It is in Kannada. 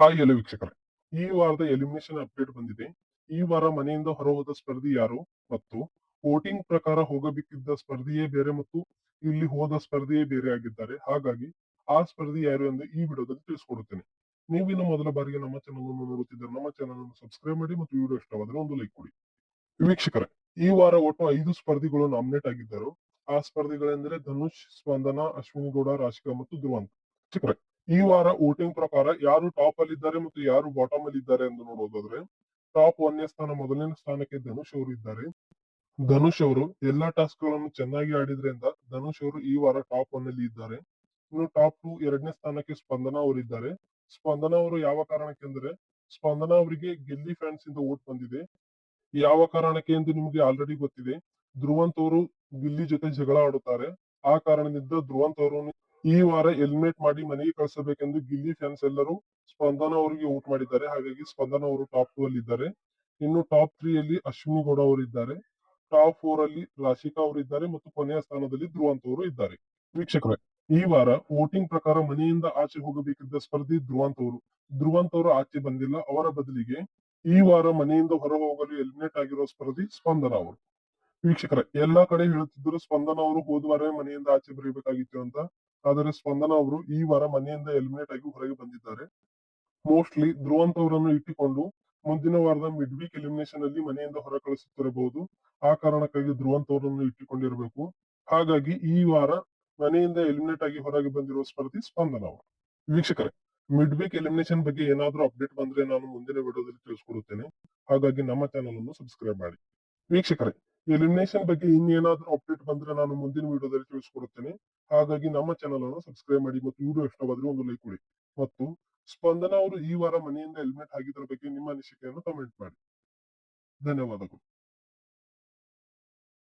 ಹಾಯ್ ಹಲೋ ವೀಕ್ಷಕರೇ, ಈ ವಾರದ ಎಲಿಮಿನೇಷನ್ ಅಪ್ಡೇಟ್ ಬಂದಿದೆ. ಈ ವಾರ ಮನೆಯಿಂದ ಹೊರಹೋದ ಸ್ಪರ್ಧಿ ಯಾರು ಮತ್ತು ವೋಟಿಂಗ್ ಪ್ರಕಾರ ಹೋಗಬೇಕಿದ್ದ ಸ್ಪರ್ಧಿಯೇ ಬೇರೆ ಮತ್ತು ಇಲ್ಲಿ ಹೋದ ಸ್ಪರ್ಧಿಯೇ ಬೇರೆ ಆಗಿದ್ದಾರೆ. ಹಾಗಾಗಿ ಆ ಸ್ಪರ್ಧಿ ಯಾರು ಎಂದು ಈ ವಿಡಿಯೋದಲ್ಲಿ ತಿಳಿಸ್ಕೊಡುತ್ತೇನೆ. ನೀವಿನ್ನು ಮೊದಲ ಬಾರಿಗೆ ನಮ್ಮ ಚಾನಲ್ ಅನ್ನು ನೋಡುತ್ತಿದ್ದರೆ ನಮ್ಮ ಚಾನಲ್ ಅನ್ನು ಸಬ್ಸ್ಕ್ರೈಬ್ ಮಾಡಿ ಮತ್ತು ವಿಡಿಯೋ ಇಷ್ಟವಾದರೆ ಒಂದು ಲೈಕ್ ಕೊಡಿ. ವೀಕ್ಷಕರೇ, ಈ ವಾರ ಒಟ್ಟು 5 ಸ್ಪರ್ಧಿಗಳು ನಾಮಿನೇಟ್ ಆಗಿದ್ದರು. ಆ ಸ್ಪರ್ಧಿಗಳೆಂದರೆ ಧನುಷ್, ಸ್ಪಂದನಾ, ಅಶ್ವಿನಿ ಗೌಡ, ರಾಶಿಕಾ ಮತ್ತು ಧ್ರುವಂತ್. ವೀಕ್ಷಕರೇ, ಈ ವಾರ ವೋಟಿಂಗ್ ಪ್ರಕಾರ ಯಾರು ಟಾಪ್ ಅಲ್ಲಿ ಇದ್ದಾರೆ ಮತ್ತು ಯಾರು ಬಾಟಮ್ ಅಲ್ಲಿ ಇದ್ದಾರೆ ಎಂದು ನೋಡೋದಾದ್ರೆ, ಟಾಪ್ 1ನೇ ಸ್ಥಾನ ಮೊದಲನೇ ಸ್ಥಾನಕ್ಕೆ ಧನುಷ್ ಅವರು ಇದ್ದಾರೆ. ಧನುಷ್ ಅವರು ಎಲ್ಲಾ ಟಾಸ್ಕ್ ಗಳನ್ನು ಚೆನ್ನಾಗಿ ಆಡಿದ್ರಿಂದ ಧನುಷ್ ಅವರು ಈ ವಾರ ಟಾಪ್ 1 ಅಲ್ಲಿ ಇದ್ದಾರೆ. ಇನ್ನು ಟಾಪ್ 2 2ನೇ ಸ್ಥಾನಕ್ಕೆ ಸ್ಪಂದನಾ ಅವರಿದ್ದಾರೆ. ಸ್ಪಂದನಾ ಅವರು ಯಾವ ಕಾರಣಕ್ಕೆಂದರೆ ಸ್ಪಂದನಾ ಅವರಿಗೆ ಗಿಲ್ಲಿ ಫ್ಯಾನ್ಸ್ ಇಂದ ವೋಟ್ ಬಂದಿದೆ. ಯಾವ ಕಾರಣಕ್ಕೆ ಎಂದು ನಿಮಗೆ ಆಲ್ರೆಡಿ ಗೊತ್ತಿದೆ. ಧ್ರುವಂತ್ ಅವರು ಗಿಲ್ಲಿ ಜೊತೆ ಜಗಳ ಆಡುತ್ತಾರೆ. ಆ ಕಾರಣದಿಂದ ಧ್ರುವಂತ್ ಅವರನ್ನು ಈ ವಾರ ಎಲಿಮಿನೇಟ್ ಮಾಡಿ ಮನೆಗೆ ಕಳಿಸಬೇಕೆಂದು ಗಿಲ್ಲಿ ಫ್ಯಾನ್ಸ್ ಎಲ್ಲರೂ ಸ್ಪಂದನ ಅವರಿಗೆ ವೋಟ್ ಮಾಡಿದ್ದಾರೆ. ಹಾಗಾಗಿ ಸ್ಪಂದನ ಅವರು ಟಾಪ್ 2 ಅಲ್ಲಿ ಇದ್ದಾರೆ. ಇನ್ನು ಟಾಪ್ 3 ಅಲ್ಲಿ ಅಶ್ವಿನಿ ಗೌಡ ಅವರು ಇದ್ದಾರೆ. ಟಾಪ್ 4 ಅಲ್ಲಿ ರಾಶಿಕಾ ಅವರು ಇದ್ದಾರೆ ಮತ್ತು ಕೊನೆಯ ಸ್ಥಾನದಲ್ಲಿ ಧ್ರುವಂತ್ ಅವರು ಇದ್ದಾರೆ. ವೀಕ್ಷಕರೇ, ಈ ವಾರ ವೋಟಿಂಗ್ ಪ್ರಕಾರ ಮನೆಯಿಂದ ಆಚೆ ಹೋಗಬೇಕಿದ್ದ ಸ್ಪರ್ಧಿ ಧ್ರುವಂತ್ ಅವರು. ಧ್ರುವಂತ್ ಅವರು ಆಚೆ ಬಂದಿಲ್ಲ. ಅವರ ಬದಲಿಗೆ ಈ ವಾರ ಮನೆಯಿಂದ ಹೊರ ಹೋಗಲು ಎಲಿಮಿನೇಟ್ ಆಗಿರುವ ಸ್ಪರ್ಧಿ ಸ್ಪಂದನ ಅವರು. ವೀಕ್ಷಕರೇ, ಎಲ್ಲಾ ಕಡೆ ಹೇಳುತ್ತಿದ್ದರು ಸ್ಪಂದನ ಅವರು ಹೋದ ವಾರ ಮನೆಯಿಂದ ಆಚೆ ಬರಬೇಕಾಗಿತ್ತು ಅಂತ. ಆದರೆ ಸ್ಪಂದನ ಅವರು ಈ ವಾರ ಮನೆಯಿಂದ ಎಲಿಮಿನೇಟ್ ಆಗಿ ಹೊರಗೆ ಬಂದಿದ್ದಾರೆ. ಮೋಸ್ಟ್ಲಿ ಧ್ರುವಂತ್ ಅವರನ್ನು ಇಟ್ಟುಕೊಂಡು ಮುಂದಿನ ವಾರದ ಮಿಡ್ ವೀಕ್ ಎಲಿಮಿನೇಷನ್ ಅಲ್ಲಿ ಮನೆಯಿಂದ ಹೊರ ಕಳಿಸುತ್ತಿರಬಹುದು. ಆ ಕಾರಣಕ್ಕಾಗಿ ಧ್ರುವಂತ್ ಅವರನ್ನು ಇಟ್ಟುಕೊಂಡಿರಬೇಕು. ಹಾಗಾಗಿ ಈ ವಾರ ಮನೆಯಿಂದ ಎಲಿಮಿನೇಟ್ ಆಗಿ ಹೊರಗೆ ಬಂದಿರುವ ಸ್ಪರ್ಧಿ ಸ್ಪಂದನ ಅವರು. ವೀಕ್ಷಕರೇ, ಮಿಡ್ ವೀಕ್ ಎಲಿಮಿನೇಷನ್ ಬಗ್ಗೆ ಏನಾದ್ರೂ ಅಪ್ಡೇಟ್ ಬಂದ್ರೆ ನಾನು ಮುಂದಿನ ವಿಡಿಯೋದಲ್ಲಿ ತಿಳಿಸ್ಕೊಡುತ್ತೇನೆ. ಹಾಗಾಗಿ ನಮ್ಮ ಚಾನಲ್ ಅನ್ನು ಸಬ್ಸ್ಕ್ರೈಬ್ ಮಾಡಿ. ವೀಕ್ಷಕರೇ, ಎಲಿಮಿನೇಷನ್ ಬಗ್ಗೆ ಇನ್ನೇನಾದ್ರೂ ಅಪ್ಡೇಟ್ ಬಂದ್ರೆ ನಾನು ಮುಂದಿನ ವಿಡಿಯೋದಲ್ಲಿ ತಿಳಿಸ್ಕೊಡುತ್ತೇನೆ. ಹಾಗಾಗಿ ನಮ್ಮ ಚಾನಲ್ ಅನ್ನು ಸಬ್ಸ್ಕ್ರೈಬ್ ಮಾಡಿ ಮತ್ತು ವಿಡಿಯೋ ಇಷ್ಟವಾದ್ರೆ ಒಂದು ಲೈಕ್ ಕೊಡಿ. ಮತ್ತು ಸ್ಪಂದನ ಅವರು ಈ ವಾರ ಮನೆಯಿಂದ ಎಲಿಮಿನೇಟ್ ಆಗಿದ್ದರ ಬಗ್ಗೆ ನಿಮ್ಮ ಅನಿಸಿಕೆಯನ್ನು ಕಮೆಂಟ್ ಮಾಡಿ. ಧನ್ಯವಾದಗಳು.